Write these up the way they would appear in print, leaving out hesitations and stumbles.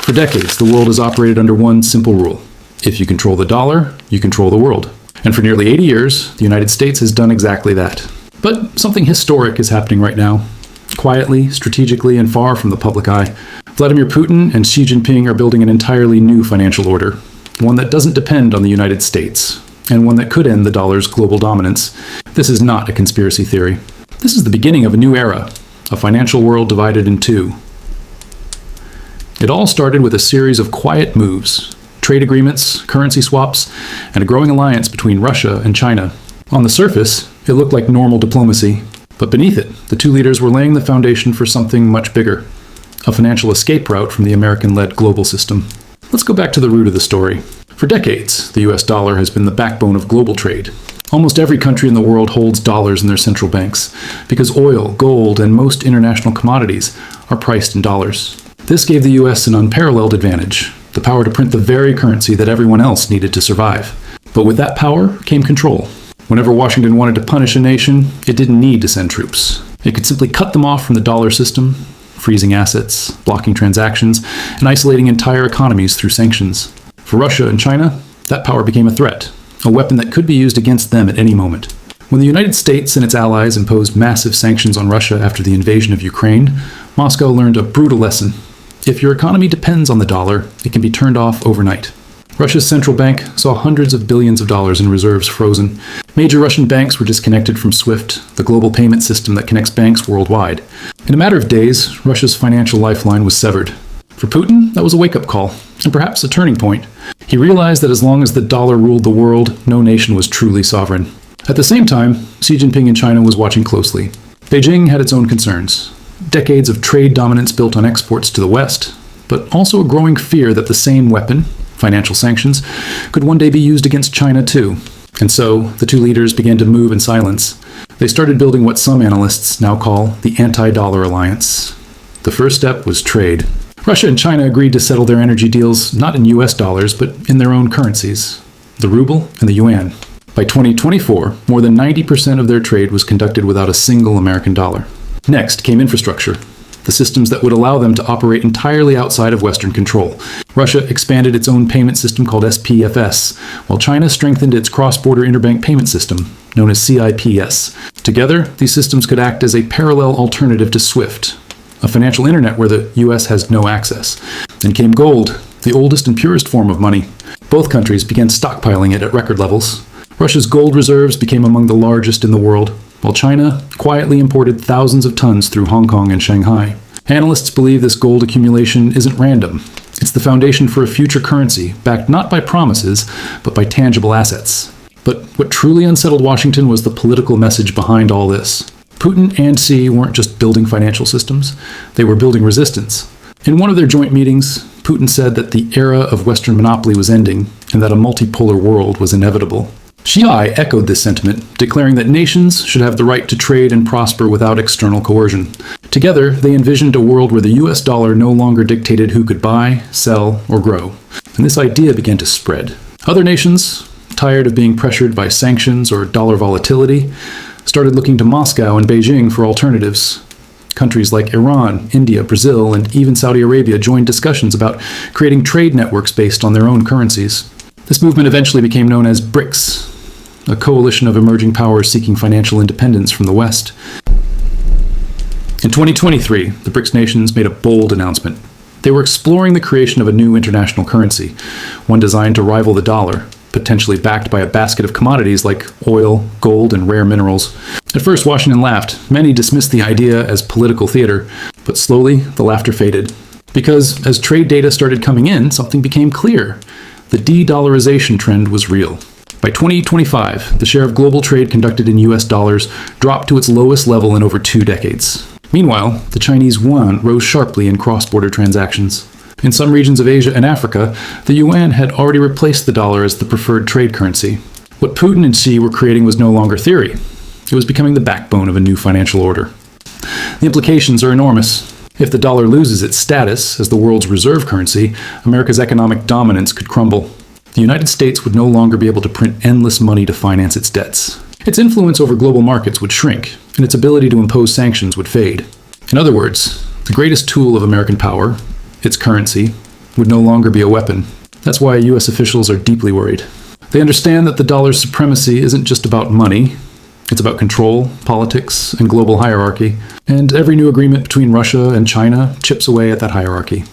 For decades, the world has operated under one simple rule. If you control the dollar, you control the world. And for nearly 80 years, the United States has done exactly that. But something historic is happening right now. Quietly, strategically, and far from the public eye, Vladimir Putin and Xi Jinping are building an entirely new financial order, one that doesn't depend on the United States, and one that could end the dollar's global dominance. This is not a conspiracy theory. This is the beginning of a new era, a financial world divided in two. It all started with a series of quiet moves, trade agreements, currency swaps, and a growing alliance between Russia and China. On the surface, it looked like normal diplomacy, but beneath it, the two leaders were laying the foundation for something much bigger, a financial escape route from the American-led global system. Let's go back to the root of the story. For decades, the US dollar has been the backbone of global trade. Almost every country in the world holds dollars in their central banks, because oil, gold, and most international commodities are priced in dollars. This gave the US an unparalleled advantage, the power to print the very currency that everyone else needed to survive. But with that power came control. Whenever Washington wanted to punish a nation, it didn't need to send troops. It could simply cut them off from the dollar system, freezing assets, blocking transactions, and isolating entire economies through sanctions. For Russia and China, that power became a threat, a weapon that could be used against them at any moment. When the United States and its allies imposed massive sanctions on Russia after the invasion of Ukraine, Moscow learned a brutal lesson. If your economy depends on the dollar, it can be turned off overnight. Russia's central bank saw hundreds of billions of dollars in reserves frozen. Major Russian banks were disconnected from SWIFT, the global payment system that connects banks worldwide. In a matter of days, Russia's financial lifeline was severed. For Putin, that was a wake-up call, and perhaps a turning point. He realized that as long as the dollar ruled the world, no nation was truly sovereign. At the same time, Xi Jinping in China was watching closely. Beijing had its own concerns. Decades of trade dominance built on exports to the West, but also a growing fear that the same weapon, financial sanctions, could one day be used against China too. And so, the two leaders began to move in silence. They started building what some analysts now call the anti-dollar alliance. The first step was trade. Russia and China agreed to settle their energy deals not in US dollars, but in their own currencies, the ruble and the yuan. By 2024, more than 90% of their trade was conducted without a single American dollar. Next came infrastructure, the systems that would allow them to operate entirely outside of Western control. Russia expanded its own payment system called SPFS, while China strengthened its cross-border interbank payment system, known as CIPS. Together, these systems could act as a parallel alternative to SWIFT, a financial internet where the US has no access. Then came gold, the oldest and purest form of money. Both countries began stockpiling it at record levels. Russia's gold reserves became among the largest in the world, while China quietly imported thousands of tons through Hong Kong and Shanghai. Analysts believe this gold accumulation isn't random. It's the foundation for a future currency, backed not by promises, but by tangible assets. But what truly unsettled Washington was the political message behind all this. Putin and Xi weren't just building financial systems, they were building resistance. In one of their joint meetings, Putin said that the era of Western monopoly was ending, and that a multipolar world was inevitable. Xi echoed this sentiment, declaring that nations should have the right to trade and prosper without external coercion. Together, they envisioned a world where the US dollar no longer dictated who could buy, sell, or grow. And this idea began to spread. Other nations, tired of being pressured by sanctions or dollar volatility, started looking to Moscow and Beijing for alternatives. Countries like Iran, India, Brazil, and even Saudi Arabia joined discussions about creating trade networks based on their own currencies. This movement eventually became known as BRICS, a coalition of emerging powers seeking financial independence from the West. In 2023, the BRICS nations made a bold announcement. They were exploring the creation of a new international currency, one designed to rival the dollar, potentially backed by a basket of commodities like oil, gold, and rare minerals. At first, Washington laughed. Many dismissed the idea as political theater, but slowly the laughter faded. Because as trade data started coming in, something became clear. The de-dollarization trend was real. By 2025, the share of global trade conducted in US dollars dropped to its lowest level in over 2 decades. Meanwhile, the Chinese yuan rose sharply in cross-border transactions. In some regions of Asia and Africa, the yuan had already replaced the dollar as the preferred trade currency. What Putin and Xi were creating was no longer theory. It was becoming the backbone of a new financial order. The implications are enormous. If the dollar loses its status as the world's reserve currency, America's economic dominance could crumble. The United States would no longer be able to print endless money to finance its debts. Its influence over global markets would shrink, and its ability to impose sanctions would fade. In other words, the greatest tool of American power, its currency, would no longer be a weapon. That's why US officials are deeply worried. They understand that the dollar's supremacy isn't just about money. It's about control, politics, and global hierarchy. And every new agreement between Russia and China chips away at that hierarchy.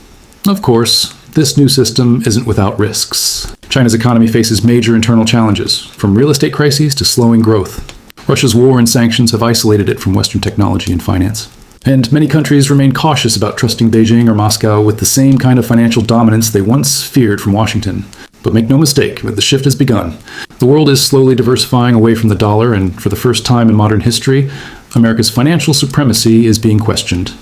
Of course, this new system isn't without risks. China's economy faces major internal challenges, from real estate crises to slowing growth. Russia's war and sanctions have isolated it from Western technology and finance. And many countries remain cautious about trusting Beijing or Moscow with the same kind of financial dominance they once feared from Washington. But make no mistake, the shift has begun. The world is slowly diversifying away from the dollar, and for the first time in modern history, America's financial supremacy is being questioned.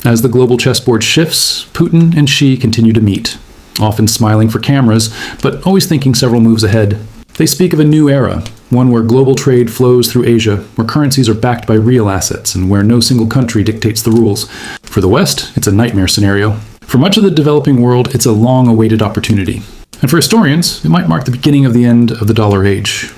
As the global chessboard shifts, Putin and Xi continue to meet, often smiling for cameras, but always thinking several moves ahead. They speak of a new era, one where global trade flows through Asia, where currencies are backed by real assets, and where no single country dictates the rules. For the West, it's a nightmare scenario. For much of the developing world, it's a long-awaited opportunity. And for historians, it might mark the beginning of the end of the dollar age.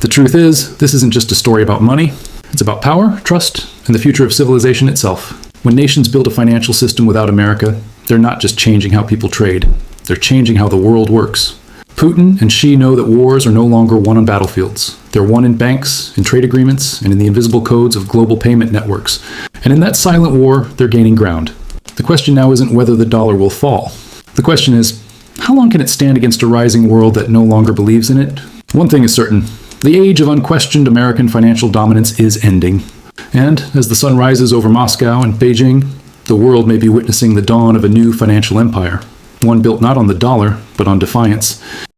The truth is, this isn't just a story about money. It's about power, trust, and the future of civilization itself. When nations build a financial system without America, they're not just changing how people trade. They're changing how the world works. Putin and Xi know that wars are no longer won on battlefields. They're won in banks, in trade agreements, and in the invisible codes of global payment networks. And in that silent war, they're gaining ground. The question now isn't whether the dollar will fall. The question is, how long can it stand against a rising world that no longer believes in it? One thing is certain. The age of unquestioned American financial dominance is ending. And as the sun rises over Moscow and Beijing, the world may be witnessing the dawn of a new financial empire. One built not on the dollar, but on defiance.